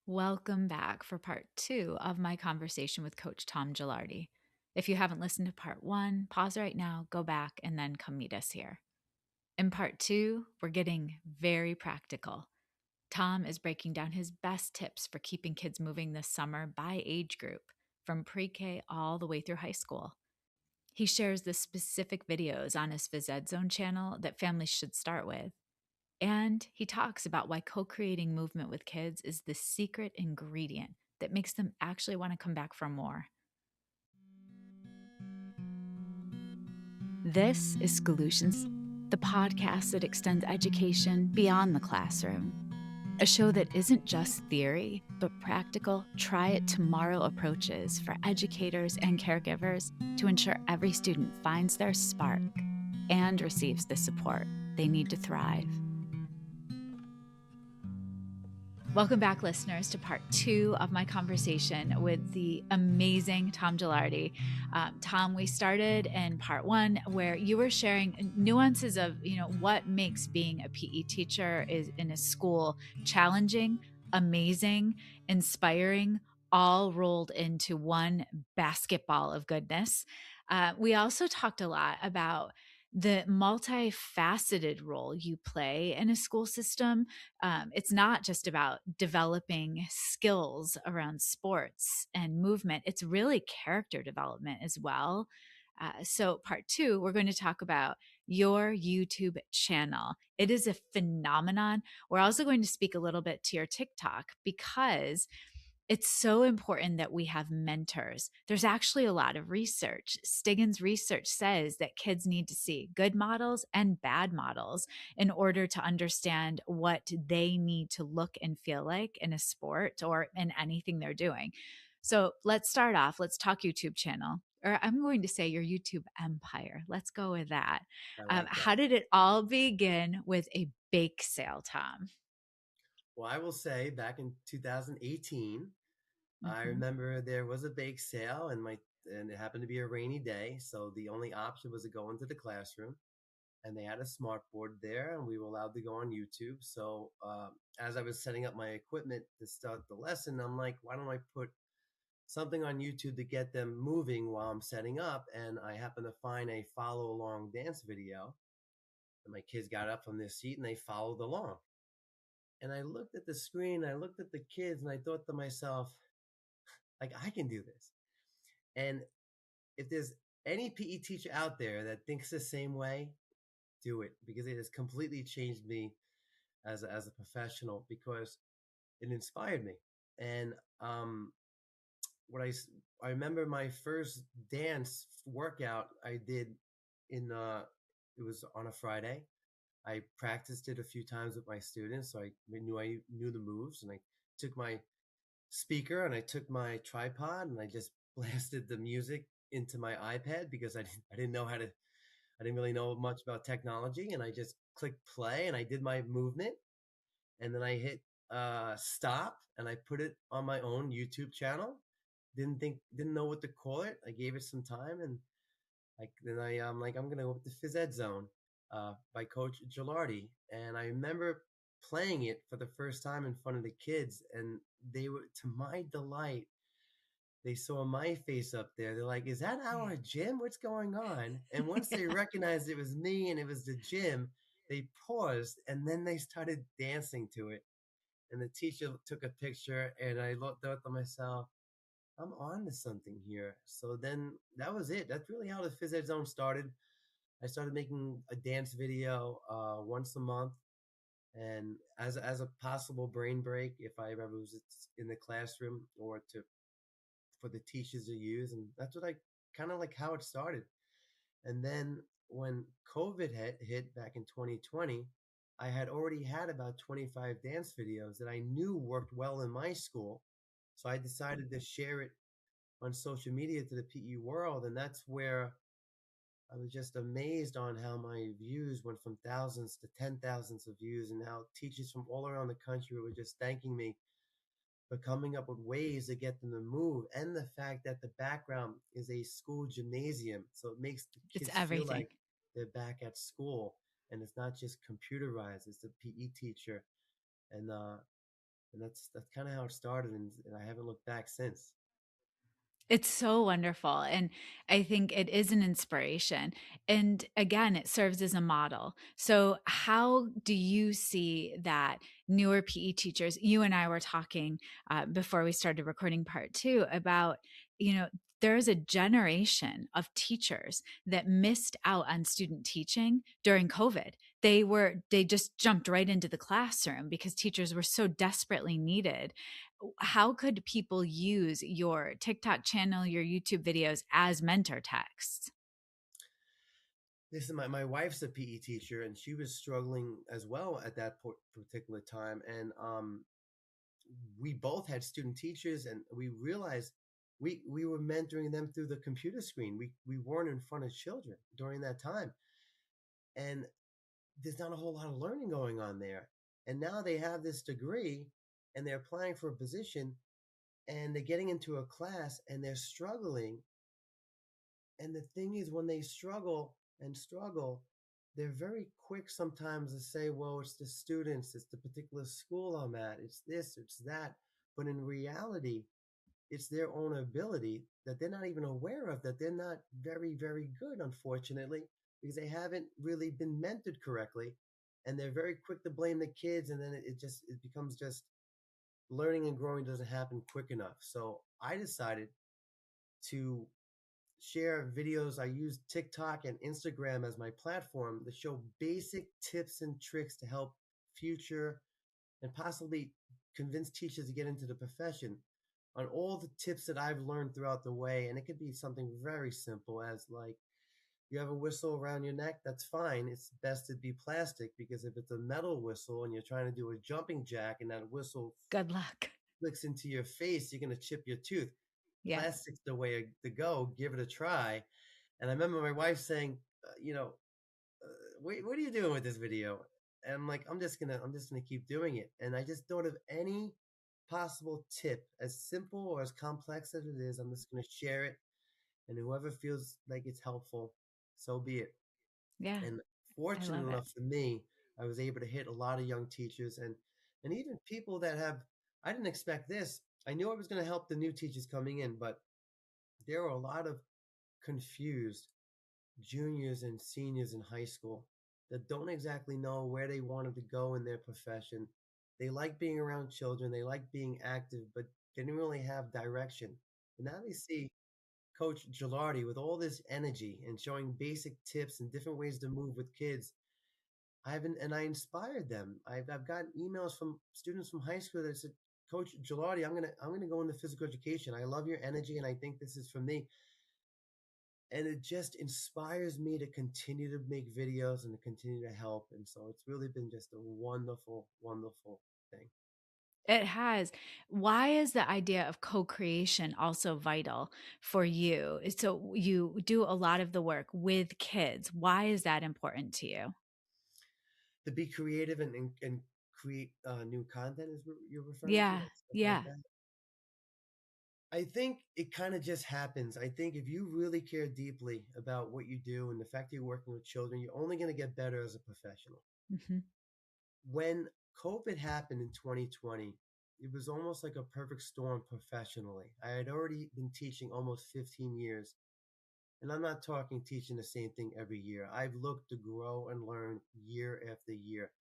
Welcome back for part two of my conversation with Coach Tom Gilardi. If you haven't listened to part one, pause right now, go back, and then come meet us here. In part two, we're getting very practical. Tom is breaking down his best tips for keeping kids moving this summer by age group, from pre K all the way through high school. He shares the specific videos on his PhysEdZone channel that families should start with. And he talks about why co creating movement with kids is the secret ingredient that makes them actually want to come back for more. This is Schoolutions, the podcast that extends education beyond the classroom. A show that isn't just theory, but practical, try it tomorrow approaches for educators and caregivers to ensure every student finds their spark and receives the support they need to thrive. Welcome back, listeners, to part two of my conversation with the amazing Tom Gilardi. Tom, we started in part one where you were sharing nuances of, what makes being a PE teacher is in a school challenging, amazing, inspiring, all rolled into one basketball of goodness. We also talked a lot about the multifaceted role you play in a school system. It's not just about developing skills around sports and movement, it's really character development as well. So, part two, we're going to talk about your YouTube channel. It is a phenomenon. We're also going to speak a little bit to your TikTok because it's so important that we have mentors. There's actually a lot of research. Stiggins research says that kids need to see good models and bad models in order to understand what they need to look and feel like in a sport or in anything they're doing. So let's start off. Let's talk YouTube channel, or I'm going to say your YouTube empire. Let's go with that. I like How that. did it all begin with a bake sale, Tom? Well, I will say back in 2018, I Mhm. remember there was a bake sale and it happened to be a rainy day, so the only option was to go into the classroom and they had a smart board there and we were allowed to go on YouTube. So, as I was setting up my equipment to start the lesson, I'm like, why don't I put something on YouTube to get them moving while I'm setting up? And I happened to find a follow along dance video and my kids got up from their seat and they followed along. And I looked at the screen, I looked at the kids, and I thought to myself, like, I can do this. And if there's any PE teacher out there that thinks the same way, do it because it has completely changed me as a professional because it inspired me. And what I remember my first dance workout I did in it was on a Friday. I practiced it a few times with my students, so I knew the moves, and I took my speaker and I took my tripod and I just blasted the music into my iPad because I didn't really know much about technology, and I just clicked play and I did my movement and then I hit stop and I put it on my own YouTube channel. Didn't know what to call it. I gave it some time and I'm like, I'm gonna go with the Phys Ed Zone by Coach Gilardi, and I remember playing it for the first time in front of the kids, and they were, to my delight, they saw my face up there. They're like, "Is that Yeah. our gym? What's going on?" And once they recognized it was me and it was the gym, they paused and then they started dancing to it. And the teacher took a picture, and thought to myself, I'm on to something here. So then that was it. That's really how the Phys Ed Zone started. I started making a dance video once a month, and as a possible brain break if I ever was in the classroom or to for the teachers to use, and that's what I kind of like how it started. And then when COVID hit back in 2020, I had already had about 25 dance videos that I knew worked well in my school, so I decided to share it on social media to the PE world, and that's where I was just amazed on how my views went from thousands to 10,000s of views, and now teachers from all around the country were just thanking me for coming up with ways to get them to move, and the fact that the background is a school gymnasium, so it makes the It's kids feel everything. like they're back at school, and it's not just computerized. It's the PE teacher, and And that's kind of how it started, and I haven't looked back since. It's so wonderful, and I think it is an inspiration, and again, it serves as a model. So, how do you see that newer PE teachers you and I were talking, before we started recording part 2 about, there's a generation of teachers that missed out on student teaching during COVID. They just jumped right into the classroom because teachers were so desperately needed. How could people use your TikTok channel, your YouTube videos as mentor texts? This is my wife's a PE teacher, and she was struggling as well at that particular time. And we both had student teachers, and we realized we were mentoring them through the computer screen. We weren't in front of children during that time, and there's not a whole lot of learning going on there. And now they have this degree, and they're applying for a position, and they're getting into a class, and they're struggling. And the thing is, when they struggle, they're very quick sometimes to say, well, it's the students, it's the particular school I'm at, it's this, it's that. But in reality, it's their own ability that they're not even aware of, that they're not very, very good, unfortunately, because they haven't really been mentored correctly. And they're very quick to blame the kids. And then it becomes just learning and growing doesn't happen quick enough. So I decided to share videos. I use TikTok and Instagram as my platform to show basic tips and tricks to help future and possibly convince teachers to get into the profession on all the tips that I've learned throughout the way. And it could be something very simple as like, you have a whistle around your neck, that's fine. It's best to be plastic, because if it's a metal whistle and you're trying to do a jumping jack and that whistle Good luck. flicks into your face, you're going to chip your tooth. Yeah. Plastic's the way to go. Give it a try. And I remember my wife saying, what are you doing with this video? And I'm like, I'm just gonna keep doing it. And I just thought of any possible tip, as simple or as complex as it is. I'm just gonna share it, and whoever feels like it's helpful, so be it. Yeah. And I fortunate love it. enough for me, I was able to hit a lot of young teachers, and even people that have. I didn't expect this. I knew I was going to help the new teachers coming in, but there are a lot of confused juniors and seniors in high school that don't exactly know where they wanted to go in their profession. They like being around children, they like being active, but they didn't really have direction. And now they see Coach Gilardi with all this energy and showing basic tips and different ways to move with kids. I inspired them. I've gotten emails from students from high school that said, Coach Gilardi, I'm gonna go into physical education. I love your energy, and I think this is for me. And it just inspires me to continue to make videos and to continue to help. And so it's really been just a wonderful, wonderful thing. It has. Why is the idea of co-creation also vital for you? So you do a lot of the work with kids. Why is that important to you? To be creative and create new content is what you're referring to, Yeah. like stuff like Yeah. that. I think it kind of just happens. I think if you really care deeply about what you do and the fact that you're working with children, you're only going to get better as a professional. Hmm. When COVID happened in 2020, it was almost like a perfect storm professionally. I had already been teaching almost 15 years. And I'm not talking teaching the same thing every year. I've looked to grow and learn year after year.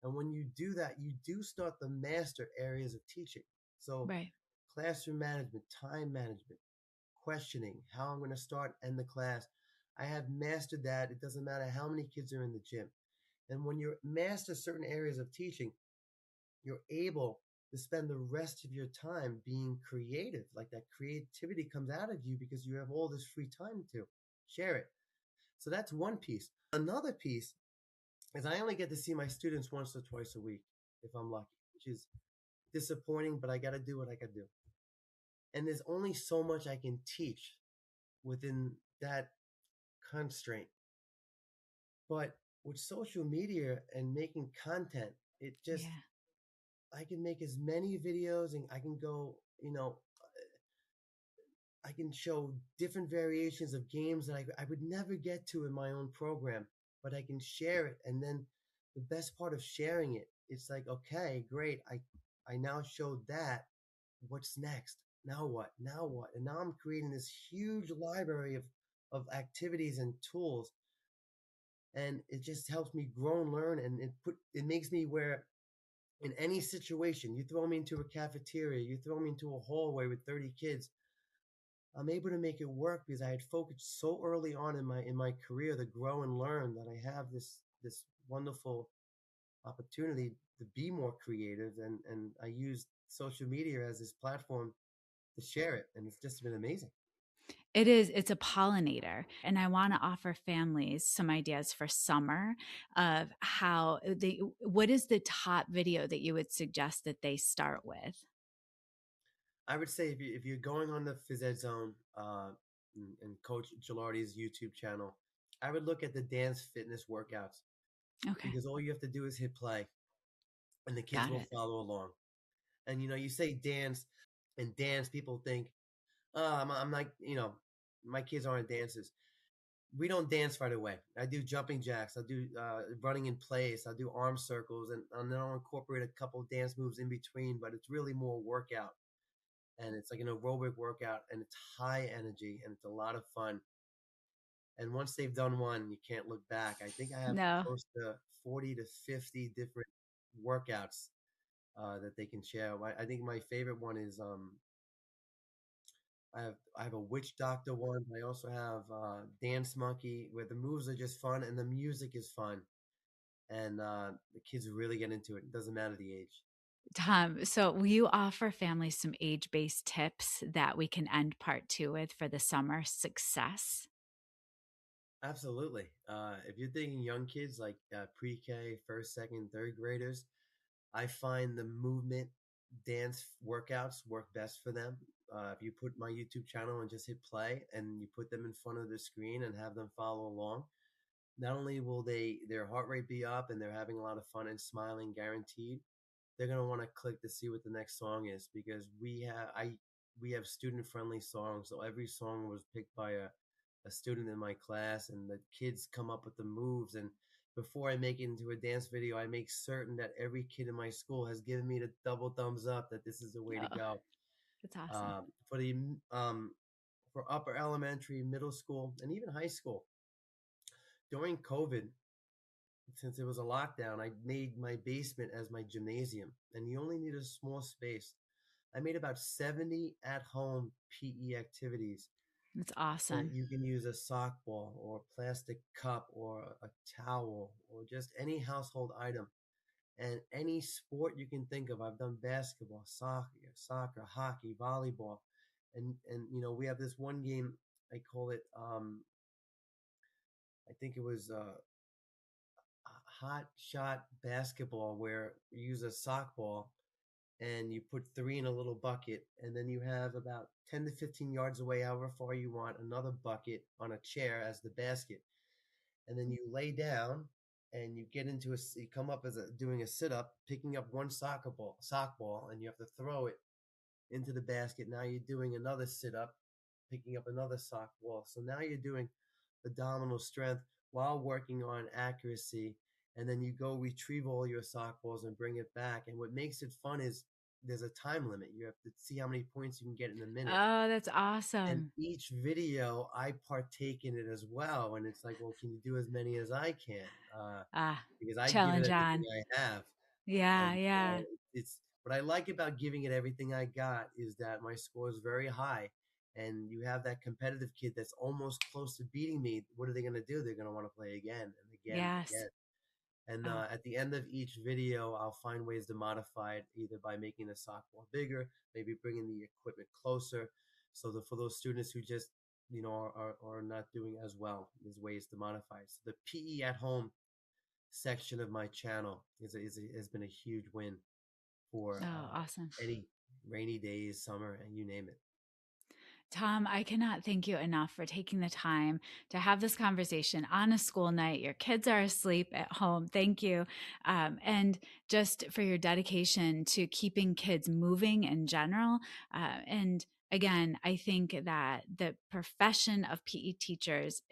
And when you do that, you do start to master areas of teaching. So, Right. classroom management, time management, questioning, how I'm going to start and end the class. I have mastered that. It doesn't matter how many kids are in the gym. And when you master certain areas of teaching, you're able to spend the rest of your time being creative. Like that creativity comes out of you because you have all this free time to share it. So that's one piece. Another piece is I only get to see my students once or twice a week if I'm lucky, which is disappointing, but I got to do what I got to do. And there's only so much I can teach within that constraint. But with social media and making content, it just, Yeah. I can make as many videos and I can go, I can show different variations of games that I would never get to in my own program, but I can share it. And then the best part of sharing it, it's like, okay, great. I now showed that. What's next? Now what? Now what? And now I'm creating this huge library of activities and tools, and it just helps me grow and learn, and it makes me where in any situation, you throw me into a cafeteria, you throw me into a hallway with 30 kids, I'm able to make it work because I had focused so early on in my career to grow and learn that I have this wonderful opportunity to be more creative, and I use social media as this platform to share it, and it's just been amazing. It is. It's a pollinator. And I want to offer families some ideas for summer of what is the top video that you would suggest that they start with? I would say if you're going on the PhysEdZone and Coach Gilardi's YouTube channel, I would look at the dance fitness workouts Okay. because all you have to do is hit play and the kids Got will it. follow along. And you say dance, and dance, people think, oh, I'm like, my kids aren't dancers. We don't dance right away. I do jumping jacks. I do running in place. I do arm circles, and then I'll incorporate a couple dance moves in between. But it's really more workout, and it's like an aerobic workout, and it's high energy, and it's a lot of fun. And once they've done one, you can't look back. I think I have No. close to 40 to 50 different workouts that they can share. I think my favorite one is I have a witch doctor one. I also have dance monkey where the moves are just fun and the music is fun, and the kids really get into it. It doesn't matter the age. Tom, so will you offer families some age-based tips that we can end part two with for the summer success? Absolutely. If you're thinking young kids like pre-K, first, second, third graders, I find the movement dance workouts work best for them. If you put my YouTube channel and just hit play and you put them in front of the screen and have them follow along, not only will their heart rate be up and they're having a lot of fun and smiling guaranteed, they're going to want to click to see what the next song is because we have student friendly songs. So every song was picked by a student in my class, and the kids come up with the moves. And before I make it into a dance video, I make certain that every kid in my school has given me the double thumbs up that this is the way to Oh, go. that's awesome. Um, for the for upper elementary, middle school, and even high school, during COVID, since it was a lockdown, I made my basement as my gymnasium, and you only need a small space. I made about 70 at home PE activities That's that awesome. you can use a sock ball or a plastic cup or a towel or just any household item and any sport you can think of. I've done basketball, soccer, hockey, volleyball, and we have this one game. I call it. I think it was hot shot basketball where you use a sock ball and you put three in a little bucket, and then you have about 10 to 15 yards away, however far you want, another bucket on a chair as the basket. And then you lay down and you get into you come up as doing a sit up, picking up one sock ball, and you have to throw it into the basket. Now you're doing another sit up, picking up another sock ball. So now you're doing abdominal strength while working on accuracy. And then you go retrieve all your sock balls and bring it back. And what makes it fun is there's a time limit. You have to see how many points you can get in a minute. Oh, that's And awesome. each video, I partake in it as well. And it's like, well, can you do as many as I can? Ah, Because I give it challenge everything on. I have. And Yeah, yeah, it's what I like about giving it everything I got is that my score is very high, and you have that competitive kid that's almost close to beating me. What are they going to do? They're going to want to play again and again and yes. again. And Oh, at the end of each video, I'll find ways to modify it, either by making the sock ball bigger, maybe bringing the equipment closer. So that for those students who just are not doing as well, there's ways to modify it. So the PE at home section of my channel has been a huge win for oh, awesome. any rainy days, summer, and you name it. Tom, I cannot thank you enough for taking the time to have this conversation on a school night. Your kids are asleep at home. Thank you. And just for your dedication to keeping kids moving in general. And again, I think that the profession of PE teachers,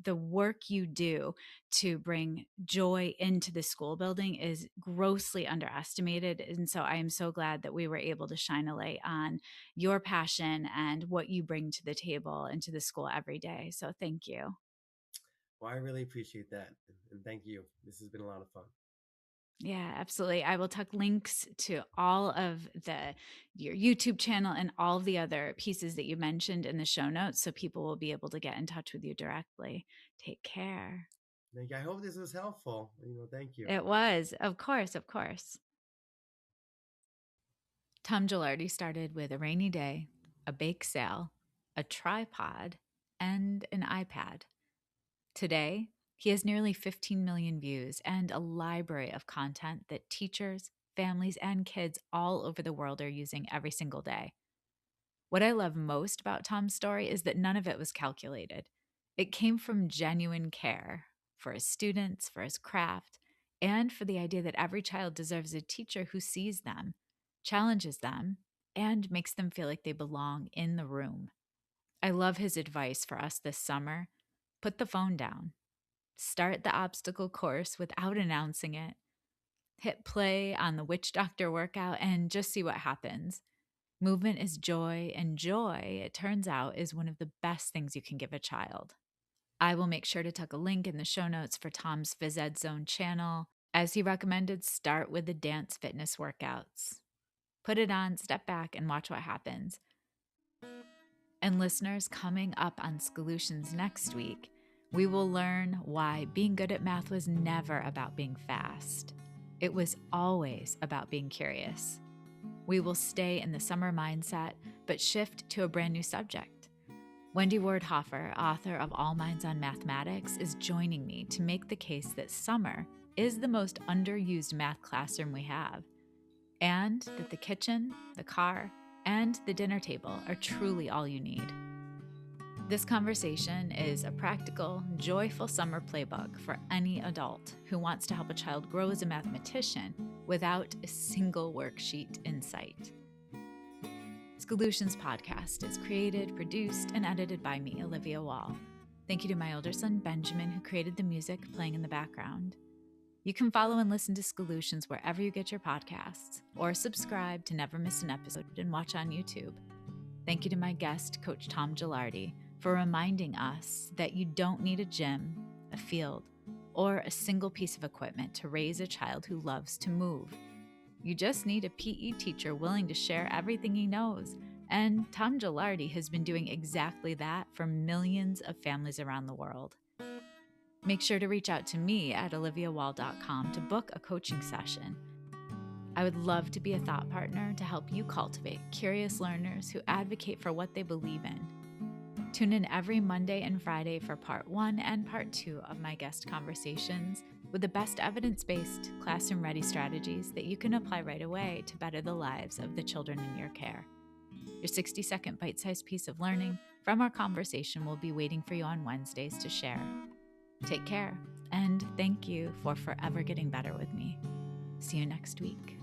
the work you do to bring joy into the school building is grossly underestimated. And so I am so glad that we were able to shine a light on your passion and what you bring to the table and to the school every day. So thank you. Well, I really appreciate that. And thank you. This has been a lot of fun. Yeah, absolutely. I will tuck links to all of your YouTube channel and all of the other pieces that you mentioned in the show notes so people will be able to get in touch with you directly. Take care. I hope this was helpful. Thank you. It was, of course, of course. Tom Gilardi started with a rainy day, a bake sale, a tripod, and an iPad. Today, he has nearly 15 million views and a library of content that teachers, families, and kids all over the world are using every single day. What I love most about Tom's story is that none of it was calculated. It came from genuine care for his students, for his craft, and for the idea that every child deserves a teacher who sees them, challenges them, and makes them feel like they belong in the room. I love his advice for us this summer. Put the phone down. Start the obstacle course without announcing it. Hit play on the witch doctor workout and just see what happens. Movement is joy, and joy, it turns out, is one of the best things you can give a child. I will make sure to tuck a link in the show notes for Tom's PhysEdZone channel. As he recommended, start with the dance fitness workouts. Put it on, step back, and watch what happens. And listeners, coming up on Schoolutions next week, we will learn why being good at math was never about being fast. It was always about being curious. We will stay in the summer mindset, but shift to a brand new subject. Wendy Ward Hoffer, author of All Minds on Mathematics, is joining me to make the case that summer is the most underused math classroom we have, and that the kitchen, the car, and the dinner table are truly all you need. This conversation is a practical, joyful summer playbook for any adult who wants to help a child grow as a mathematician without a single worksheet in sight. Schoolutions podcast is created, produced, and edited by me, Olivia Wall. Thank you to my older son, Benjamin, who created the music playing in the background. You can follow and listen to Schoolutions wherever you get your podcasts, or subscribe to never miss an episode and watch on YouTube. Thank you to my guest, Coach Tom Gilardi, for reminding us that you don't need a gym, a field, or a single piece of equipment to raise a child who loves to move. You just need a PE teacher willing to share everything he knows, and Tom Gilardi has been doing exactly that for millions of families around the world. Make sure to reach out to me at oliviawall.com to book a coaching session. I would love to be a thought partner to help you cultivate curious learners who advocate for what they believe in. Tune in every Monday and Friday for part 1 and part 2 of my guest conversations with the best evidence-based, classroom-ready strategies that you can apply right away to better the lives of the children in your care. Your 60-second bite-sized piece of learning from our conversation will be waiting for you on Wednesdays to share. Take care, and thank you for forever getting better with me. See you next week.